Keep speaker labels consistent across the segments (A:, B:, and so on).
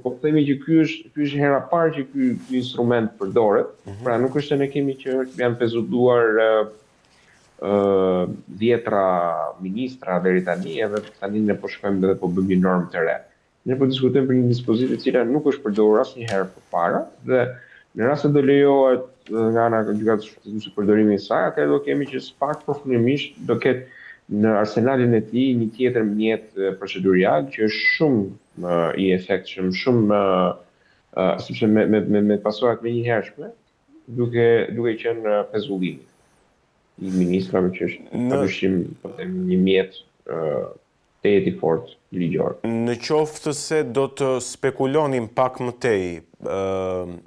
A: po themi që ky është hera parë që ky instrument përdoret, pra nuk është se ne kemi që janë pezulluar dhjetra ministra deri tani, edhe tani ne po shkojmë dhe po bëjmë një normë të re. Ne po diskutojmë për një dispozitë e cila nuk është përdorur asnjëherë përpara dhe në rast se do lejohet nga ana e gjykatës kushtetuese përdorimi i saj, atëherë do kemi që pak përfundimisht do ketë në arsenalin e tij një tjetër mjet procedurial që është shumë i efektshëm, shumë sepse me pasojat më njëhershme, duke qenë pezullimi i ministrave që është padyshim po them një mjet i fort ligjor.
B: Në qoftë se do të spekulonim pak më tej,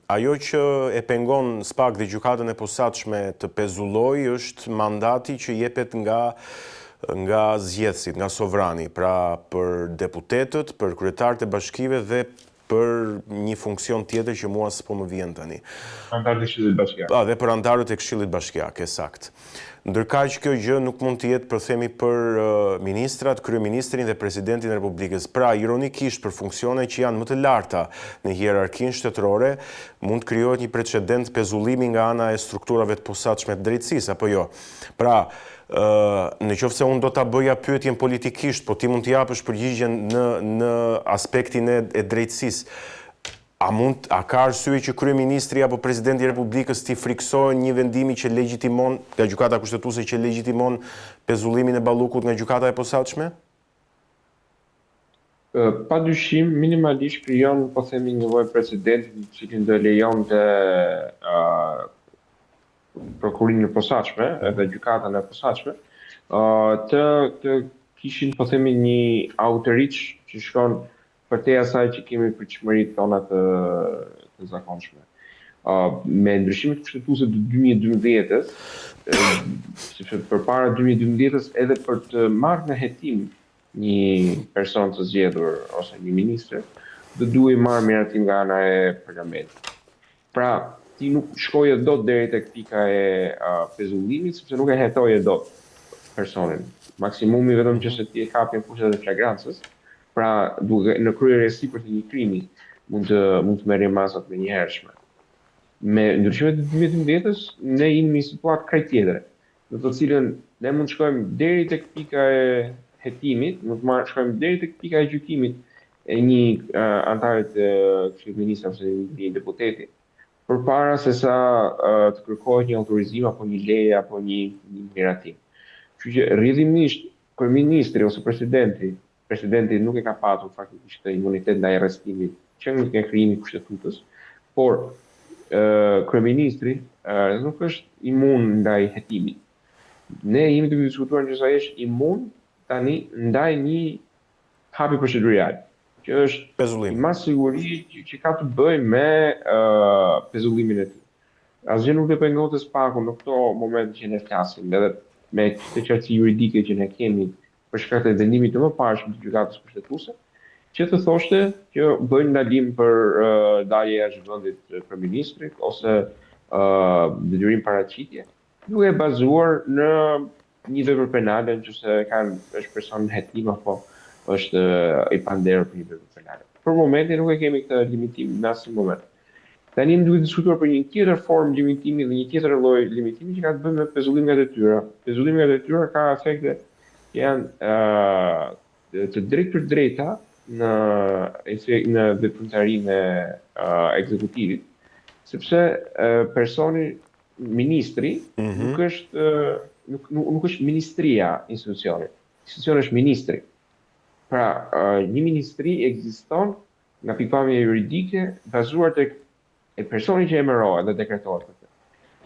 B: ajo që e pengon SPAK dhe gjykatën e posaçme të pezulloj është mandati që jepet nga zgjedhësit, nga sovrani, pra për deputetët, për kryetarët e bashkive dhe për një funksion tjetër që mua s'po më vjen tani.
A: Antarët e Këshillit Bashkiak.
B: Dhe për antarët e Këshillit Bashkiak, saktë. Ndërkaq kjo gjë nuk mund të jetë përthemi për ministrat, kryeministrin dhe presidentin e Republikës. Pra, ironikisht për funksione që janë më të larta në hierarkinë shtetërore, mund të krijohet një precedent pezullimi nga ana e strukturave të posaçme të drejtësisë, apo jo. Pra, në qoftë se unë do ta bëja pyetjen politikisht, po ti mund të japësh përgjigjen në aspektin e drejtësisë. A ka arsye që kryeministri apo presidenti i Republikës t'i friksojnë një vendimi që legjitimon, nga gjykata kushtetuese që legjitimon pezullimin e Ballukut nga gjykata e posaçme?
A: Padyshim, minimalisht krijon, po themi, një lloj precedenti i cili do lejonte prokurorinë e posaçme edhe gjykatën e posaçme të kishin, po themi, një outreach që shkon përtej asaj që kemi për çmëritë tona të zakonshme. Me ndryshimet kushtetuese të 2012-s, sepse përpara 2012-s edhe për të marrë në hetim një person të zgjedhur ose një ministër, do duhej marrë miratim nga ana e parlamentit. Pra, ti nuk shkoje dot deri tek pika e pezullimit, sepse nuk e hetoje dot personin. Maksimumi vetëm që se ti e kapjen kushtet e flagrancës, pra duke në kryerje sipër të një krimi mund të merrje masat me njëhershme. Me ndryshimet e 2012-s ne jemi në situatë krejt tjetër, në të cilën ne mund të shkojmë deri tek pika e hetimit, mund të shkojmë deri tek pika e gjykimit e një antarit të Këshillit Ministrave ose një deputeti, përpara se sa të kërkohet një autorizim apo një leje apo një miratim. Kështu që rrjedhimisht kryeministri ose presidenti nuk e ka patur faktikisht imunitet ndaj arrestimit që nga krijimi i kushtetutës, por kryeministri nuk është imun ndaj hetimit. Ne jemi të diskutuar nëse ai është imun tani ndaj një hapi procedurial, që është me siguri që ka të bëjë me pezullimin e tij. Asgjë nuk e pengon të SPAK-un në këto momente që ne flasim, edhe me këtë qartësi juridike që ne kemi për shkak të vendimit të mëparshëm të gjykatës kushtetuese, që të thoshte që bëjnë ndalim për dalje jashtë vendit të kryeministrit ose detyrim paraqitje, duke bazuar në një vepër penale, nëse është person në hetim apo është i panderur për një vepër penale. Për momentin nuk e kemi këtë limitim në asnjë moment. Tani ne duhet të diskutuar për një tjetër formë limitimi dhe një tjetër lloj limitimi që ka të bëjë me pezullim nga detyra. Pezullim nga detyra ka efekte janë të drejtë për drejta në veprimtarinë e ekzekutivit, sepse personi ministri nuk është ministria institucioni. Institucioni është ministri. Pra, një ministri ekziston nga pikpamja juridike bazuar tek personi që emërohet dhe dekretohet.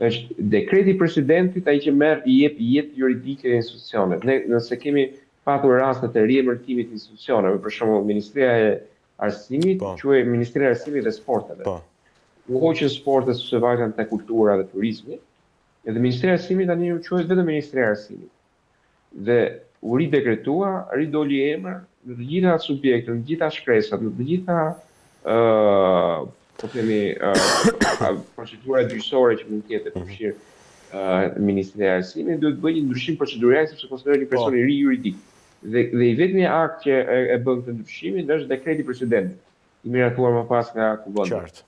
A: Është dekreti i presidentit ai që i jep jetë juridike institucionet. Ne nëse kemi patur raste të riemërtimit të institucioneve, për shembull Ministria e Arsimit, quhet Ministria e Arsimit dhe Sporteve. U hoqën sportet sepse vajten te kultura dhe turizmi, edhe Ministria e Arsimit tani quhet vetëm Ministria e Arsimit. Dhe u ridekretua, ridoli emër në të gjitha subjektet, në të gjitha shkresat, në të gjitha po themi procedura gjyqësore që mund të jetë përfshirë Ministria e Arsimit, duhet bëjë një ndryshim procedurial sepse konsiderohet një person i ri juridik. Dhe i vetmi akt që e bën këtë ndryshimin është dekreti i presidentit. i miratuar më pas nga kuvendi.
B: Qartë.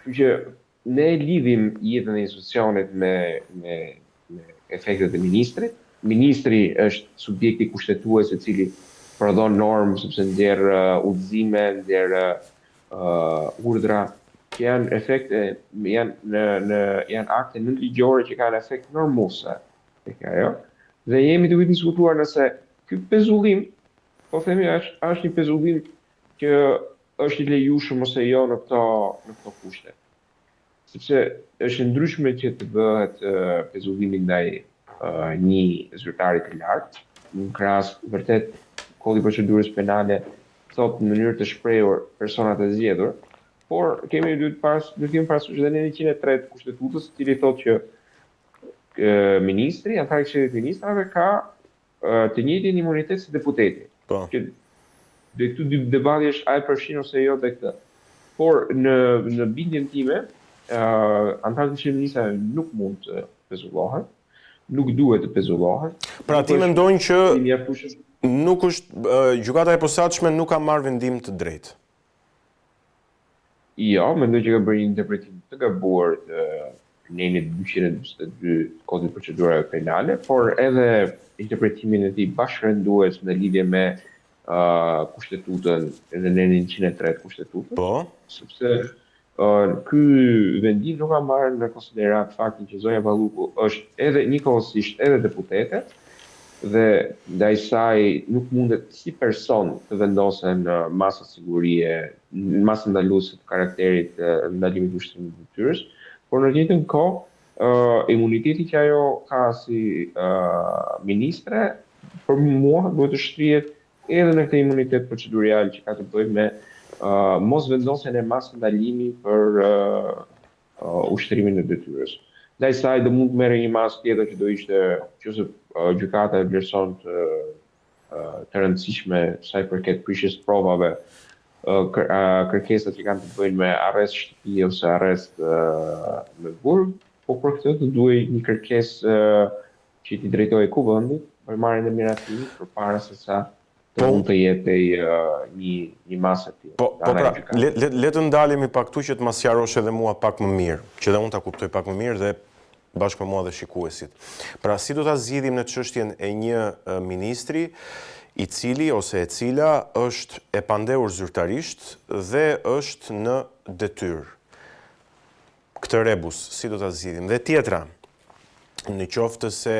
A: Kështu që ne lidhim jetën e institucionit me efektet e ministrit. Ministri është subjekti kushtetues i cili prodhon normë sepse nxjerr udhëzime, nxjerr urdhra që janë efekte, janë akte nënligjore që kanë efekt normuese tek ajo. Dhe jemi duke diskutuar nëse ky pezullim, po themi është një pezullim që është i lejueshëm ose jo në këto kushte. Sepse është ndryshme që të bëhet pezullimi ndaj një zyrtari të lartë, në krahas vërtet Kodit Procedurës Penale thot në mënyrë të shprehur personat e zgjedhur, por duhet kemi parasysh edhe në 103 të Kushtetutës, i cili thotë që ministri, antari i Këshillit të Ministrave ka të njëjtin imunitet si deputeti.
B: Po.
A: Dhe këtu debati është a e përfshin ose jo dhe këtë. Por në bindjen time, antarët e Këshillit të Ministrave nuk mund të pezullohen, nuk duhet të pezullohen.
B: Pra ti mendojnë që nuk është gjykata e posaçme nuk ka marrë vendim të drejtë.
A: Jo, mendoj që ka bërë një interpretim të gabuar të nenit 242 Kodit Procedurave Penale, por edhe interpretimin e tij bashkërendues në lidhje me Kushtetutën edhe nenin 103 të Kushtetutës.
B: Po.
A: Sepse ky vendim nuk ka marrë në konsiderat faktin që zonja Balluku është edhe njëkohësisht edhe deputete dhe ndaj saj nuk mundet si person të vendosen masa sigurie, masa ndaluese të karakterit ndalimit të ushtrimit të detyrës, por në të njëjtën kohë imuniteti që ajo ka si ministre për mua duhet të shtrihet edhe në këtë imunitet procedurial që ka të bëjë me mos vendosjen e masë ndalimi për ushtrimin e detyrës. Ndaj saj do mund të merrë një masë tjetër që do ishte nëse gjykata e vlerëson të rëndësishme sa i përket prishjes provave, kërkesat që kanë të bëjnë me arrest shtëpi ose arrest me burg, po për këtë të duhej një kërkesë që t'i drejtojë kuvendit për marrjen e miratimit përpara se sa të mund të jepej një masë tjetër.
B: Po pra, le të ndalemi pak këtu që të ma sqarosh edhe mua pak më mirë, që dhe unë ta kuptoj pak më mirë dhe bashkë me mua dhe shikuesit. Pra, si do ta zgjidhim në çështjen e një ministri i cili ose e cila është e pandehur zyrtarisht dhe është në detyrë. Këtë rebus, si do ta zgjidhim? Dhe tjetra, në qoftë se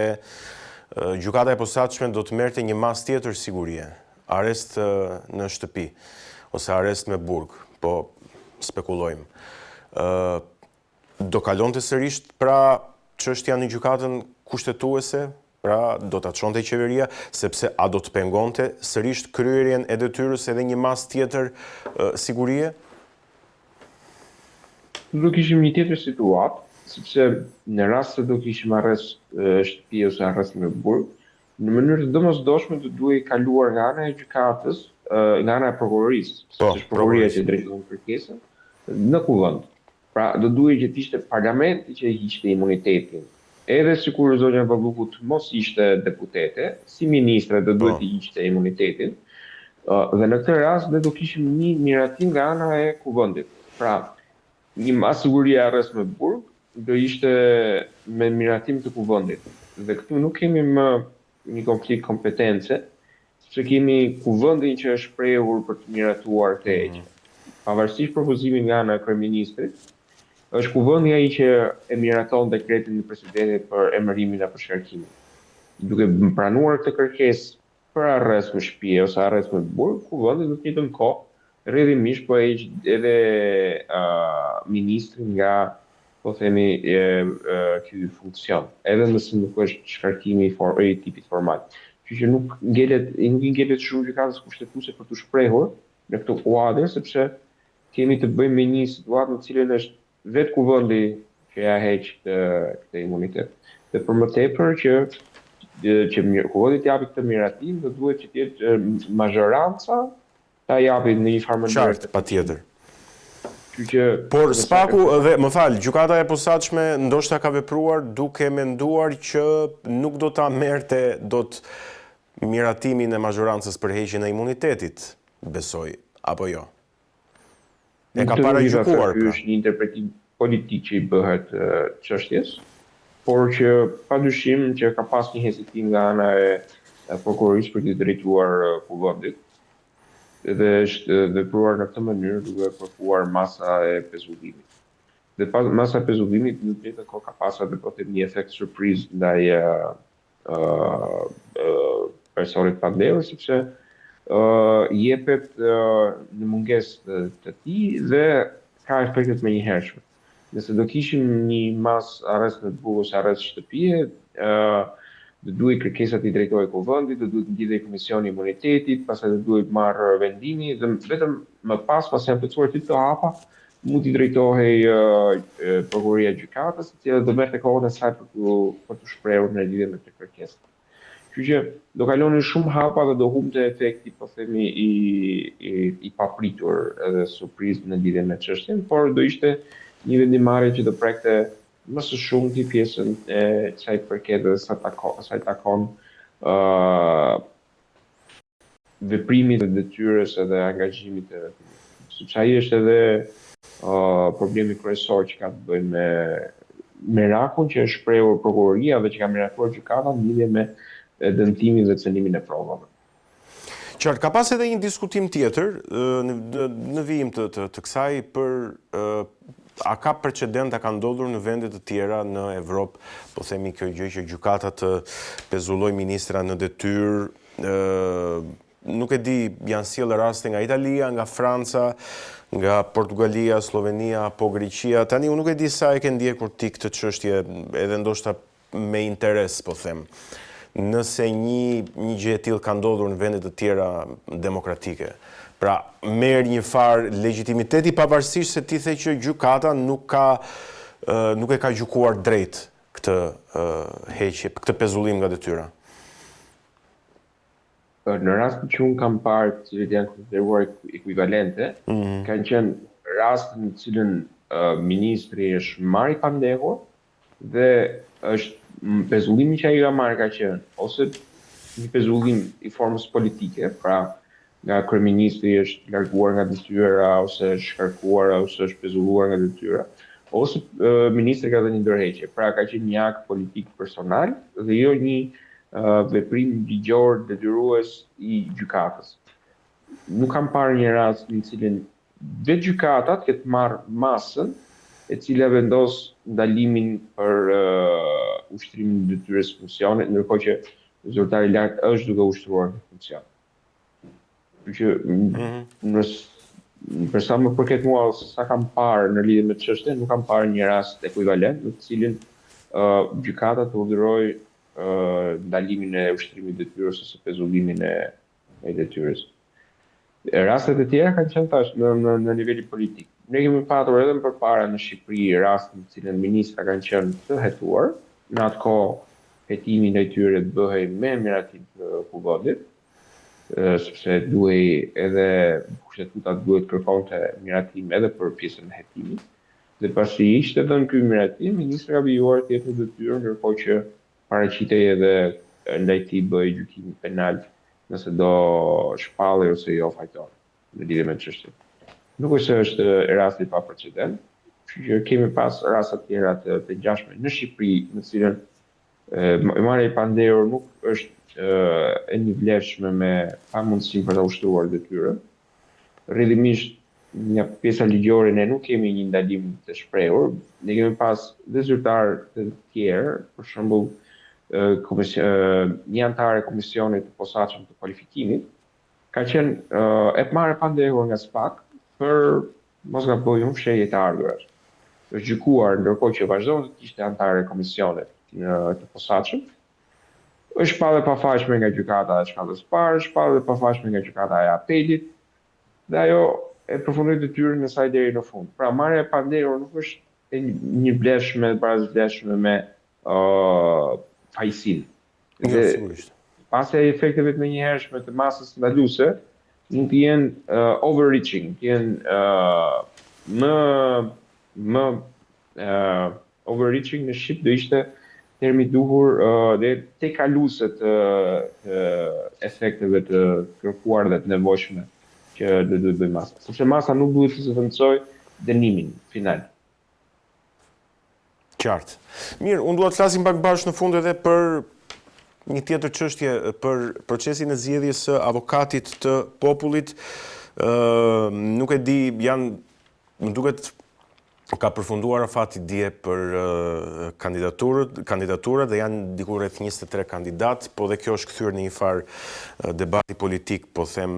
B: gjykata e posaçme do të merrte një mas tjetër sigurie, arrest në shtëpi ose arrest me burg, po spekulojmë. Do kalonte sërish pra çështja në gjykatën kushtetuese, pra do ta çonte qeveria, sepse a do të pengonte sërish kryerjen e detyrës edhe një mas tjetër sigurie?
A: Do kishim një tjetër situatë, sepse në rast se do kishim arrest shtëpi ose arrest me burg, në mënyrë të domosdoshme do duhej kaluar nga ana e gjykatës, nga ana e prokurorisë, sepse prokuroria që drejton kërkesën, në kuvend. Pra do duhej që të ishte parlamenti që hiqte imunitetin. Edhe sikur zonja Balluku të mos ishte deputete, si ministre do duhet të hiqte imunitetin. Dhe në këtë rast ne do kishim një miratim nga ana e kuvendit. Pra, një mas sigurie arrest me burg do ishte me miratim të kuvendit. Dhe këtu nuk kemi më një konflikt kompetence, sepse kemi kuvendin që është shprehur për të miratuar këtë heqje. Pavarësisht propozimit nga ana e kryeministrit, është kuvendi ai që e miraton dekretin e presidentit për emërimin apo shkarkimin. Duke pranuar këtë kërkesë për arrest me shtëpi ose arrest me burg, kuvendi në të njëjtën kohë rrjedhimisht po heq edhe ministrin nga, po themi, ky funksion, edhe nëse nuk është shkarkimi i tipit formal. Kështu që nuk ngelet shumë gjykatës kushtetuese për të shprehur në këtë kuadër, sepse kemi të bëjmë me një situatë në cilën është vetë kuvendi që ja heq këtë imunitet. Dhe për më tepër që kuvendi të japi këtë miratim, do duhet që të jetë mazhoranca ta japi në një farë mënyrë.
B: Qartë, patjetër. Por spaku dhe më fal, gjykata e posaçme ndoshta ka vepruar duke menduar që nuk do ta merrte dot miratimin e mazhorancës për heqjen e imunitetit, besoj, apo jo? E ka paragjykuar.
A: Ky është një interpretim politik që i bëhet çështjes, por që padyshim që ka pas një hezitim nga ana e prokurorisë për të drejtuar kuvendit. Dhe është vepruar në këtë mënyrë duke kërkuar masa e pezullimit. Dhe masa e pezullimit në të njëjtën kohë ka pasur edhe po them një efekt surprizë ndaj personit pandehur, sepse jepet në mungesë të tij dhe ka efektet më njëhershme. Nëse do kishim një mas arrest në të bukur ose arrest shtëpie, do duhet kërkesat i drejtohej kuvendit, do duhet ngjitej komisioni i imunitetit, pastaj do duhet marrë vendimi dhe vetëm më pas janë plotësuar të hapa, mund t'i drejtohej prokuroria e gjykatës, e cila do merrte kohën e saj për të shprehur në lidhje me këtë kërkesë. Kështu që do kalonin shumë hapa dhe do humbte efekti, po themi, i papritur edhe surprizë në lidhje me çështjen, por do ishte një vendimarrje që do prekte më së shumti pjesën e kësaj përket dhe sa takon veprimit dhe detyrës edhe angazhimit të vetë. Sepse ai është edhe problemi kryesor që ka të bëjë me merakun që është shprehur prokuroria dhe që ka mirakuar gjykata në lidhje me dëmtimin dhe cënimin e provave.
B: Qartë, ka pas edhe një diskutim tjetër në vijim të kësaj për a ka precedent, a ka ndodhur në vendet të tjera në Evropë, po themi kjo gjë që gjykata të pezulloj ministra në detyrë, nuk e di, janë sjellë raste nga Italia, nga Franca, nga Portugalia, Slovenia, apo Greqia. Tani unë nuk e di sa e ke ndjekur ti këtë çështje, edhe ndoshta me interes, po them. Nëse një gjë e tillë ka ndodhur në vende të tjera demokratike. Pra, merr një farë legitimiteti pavarësisht se ti the që gjykata nuk e ka gjykuar drejt këtë heqje, këtë pezullim nga detyra.
A: Në rastin që unë kam parë të cilët janë konsideruar ekuivalente, kanë qenë raste në cilën ministri është marrë i pandehur dhe është pezullimi që ai ka marrë ka qenë ose një pezullim i formës politike, pra nga kryeministri është larguar nga detyra ose është shkarkuar ose është pezulluar nga detyra, ose ministri ka dhënë një ndërheqje. Pra ka qenë një akt politik personal dhe jo një veprim ligjor detyrues i gjykatës. Nuk kam parë një rast në cilin vetë gjykatat ketë marrë masën e cila vendos ndalimin për ushtrimin e detyrës funksionit, ndërkohë që zyrtari i lartë është duke ushtruar në funksion. Që për sa më përket mua ose sa kam parë në lidhje me çështjen, nuk kam parë një rast ekuivalent në të cilin gjykata të urdhëroi ndalimin e ushtrimit të detyrës ose pezullimin e detyrës. Rastet e tjera kanë qenë tash në nivelin politik. Ne kemi patur edhe më përpara në Shqipëri raste në të cilën ministra kanë qenë të hetuar, në atë kohë hetimi ndaj tyre të bëhej me miratim të kuvendit, sepse duhej edhe kushtetuta duhet kërkonte miratim edhe për pjesën e hetimit. Dhe pasi ishte dhënë ky miratim, ministri ka vijuar të jepte detyrë, ndërkohë që paraqitej edhe ndaj tij bëj gjykim penal nëse do shpallej ose jo fajtor në lidhje me çështjen. Nuk është se është rasti pa precedent, kështu që kemi pas raste të tjera të ngjashme në Shqipëri, në cilën marrja e pandehur nuk është e një vlefshme me pamundësinë për ta ushtruar detyrën. Rrjedhimisht nga pjesa ligjore ne nuk kemi një ndalim të shprehur, ne kemi pas dhe zyrtarë të tjerë, për shembull një antar e komisionit të posaçëm të kualifikimit, ka qenë e marrë pandehur nga SPAK për mos gaboj unë fshehje të ardhurat. Është gjykuar ndërkohë që vazhdon të ishte antar e komisionit të posaçëm. Është shpallje pafajshme nga gjykata e shkallës parë, shpallje pafajshme nga gjykata e apelit, dhe ajo e përfundoi detyrën e saj deri në fund. Pra marrja e pandehur nuk është një vlefshme barazvlefshme me fajsin. Dhe pasja e efekteve të menjëhershme të masës ndaluese mund të jenë overreaching, të jenë më overreaching në shqip do ishte termi duhur dhe tejkaluese të efekteve të kërkuar dhe të nevojshme që do duhet bëj masa. Sepse masa nuk duhet të zëvendësoj dënimin final.
B: Qartë. Mirë, unë dua të flasim pak bashkë në fund edhe për një tjetër çështje, për procesin e zgjedhjes së avokatit të popullit. Nuk e di, më duket ka përfunduar afati dje për kandidaturat dhe janë diku rreth 23 kandidat, po dhe kjo është kthyer në një farë debati politik, po them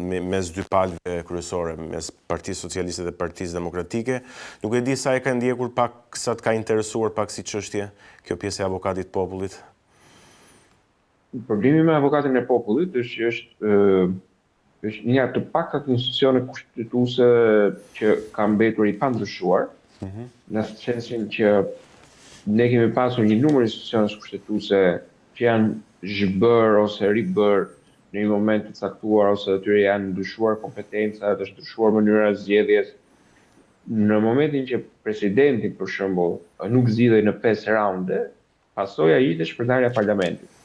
B: mes dy palëve kryesore, mes Partisë Socialiste dhe Partisë Demokratike. Nuk e di sa e ka ndjekur pak, sa të ka interesuar pak si çështje kjo pjesë e avokatit të popullit.
A: Problemi me avokatin e popullit është që është një të pakat institucione kushtetuese që ka mbetur i pandryshuar, në sensin që ne kemi pasur një numër institucionesh kushtetuese që janë zhbër ose ribër në një moment të caktuar, ose atyre janë ndryshuar kompetencat, është ndryshuar mënyra e zgjedhjes. Në momentin që presidenti, për shembull, nuk zgjidhej në 5 raunde, pasoja ishte shpërndarja e parlamentit.